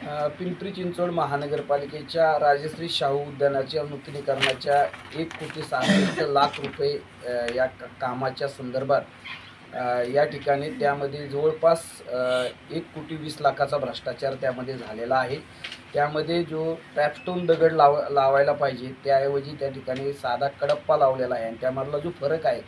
पिंपरी चिंचवड महानगरपालिकेच्या राजश्री शाहू उद्यानाच्या नूतनीकरणाच्या 1,66,00,000 रुपये या कामाच्या संदर्भात या ठिकाणी त्यामध्ये जवळपास 1,20,00,000चा भ्रष्टाचार त्यामध्ये झालेला आहे। त्यामध्ये जो ट्रॅपस्टोन दगड लावायला पाहिजे त्याऐवजी त्या ठिकाणी साधा कडप्पा लावलेला आहे आणि त्यामधला जो फरक आहे,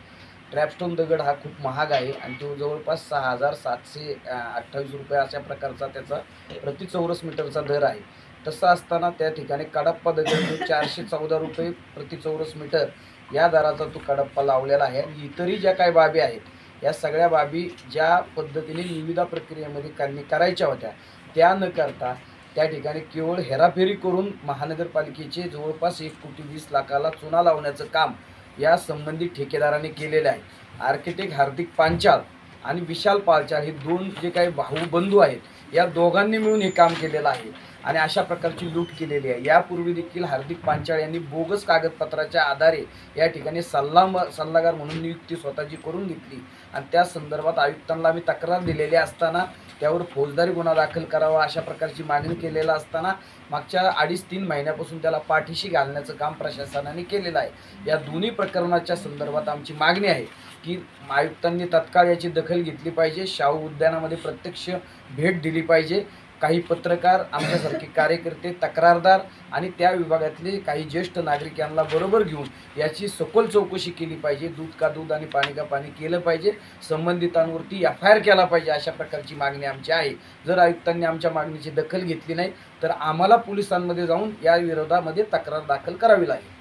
ट्रॅपस्टोन दगड हा खूप महाग आहे आणि तो जवळपास 6,728 रुपये अशा प्रकारचा त्याचा प्रति चौरस मीटरचा दर आहे। तसं असताना त्या ठिकाणी कडप्पा दगड जो 414 रुपये प्रति चौरस मीटर या दराचा तो कडप्पा लावलेला आहे। आणि इतरही ज्या काही बाबी आहेत या सगळ्या बाबी ज्या पद्धतीने निविदा प्रक्रियेमध्ये करायच्या होत्या त्या न करता त्या ठिकाणी केवळ हेराफेरी करून महानगरपालिकेचे जवळपास 1,20,00,000ला चुना लावण्याचं काम या संबंधित ठेकेदारांनी केलेले आहे। आर्किटेक्ट हार्दिक पांचाळ आणि विशाल पांचाळ हे दोन जे काही भाऊबंधू आहेत या दोघांनी मिळून हे काम केलेलं आहे आणि अशा प्रकारची लूट केलेली आहे। यापूर्वी देखील हार्दिक पांचाळ यांनी बोगस कागदपत्राच्या आधारे या ठिकाणी सल्लागार म्हणून नियुक्ती स्वतःची करून घेतली आणि त्या संदर्भात आयुक्तांना आम्ही तक्रार दिलेली असताना त्यावर फौजदारी गुन्हा दाखल करावा अशा प्रकारची मागणी केलेला असताना मागच्या 2.5-3 महिन्यापासून त्याला पाठीशी घालण्याचं काम प्रशासनाने केलेलं आहे। या दोन्ही प्रकरणाच्या संदर्भात आमची मागणी आहे की आयुक्तांनी तत्काळ याची दखल घेतली पाहिजे, शाहू उद्यानामध्ये प्रत्यक्ष भेट दिली पाहिजे, काही पत्रकार आमच्यासारखे कार्यकर्ते तक्रारदार आणि त्या विभागातले काही ज्येष्ठ नागरिक यांना बरोबर घेऊन याची सखोल चौकशी केली पाहिजे, दूध का दूध आणि पाणी का पाणी केलं पाहिजे, संबंधितांवरती FIR केला पाहिजे अशा प्रकारची मागणी आमची आहे। जर आयुक्तांनी आमच्या मागणीची दखल घेतली नाही तर आम्हाला पोलिसांमध्ये जाऊन या विरोधामध्ये तक्रार दाखल करावी लागेल।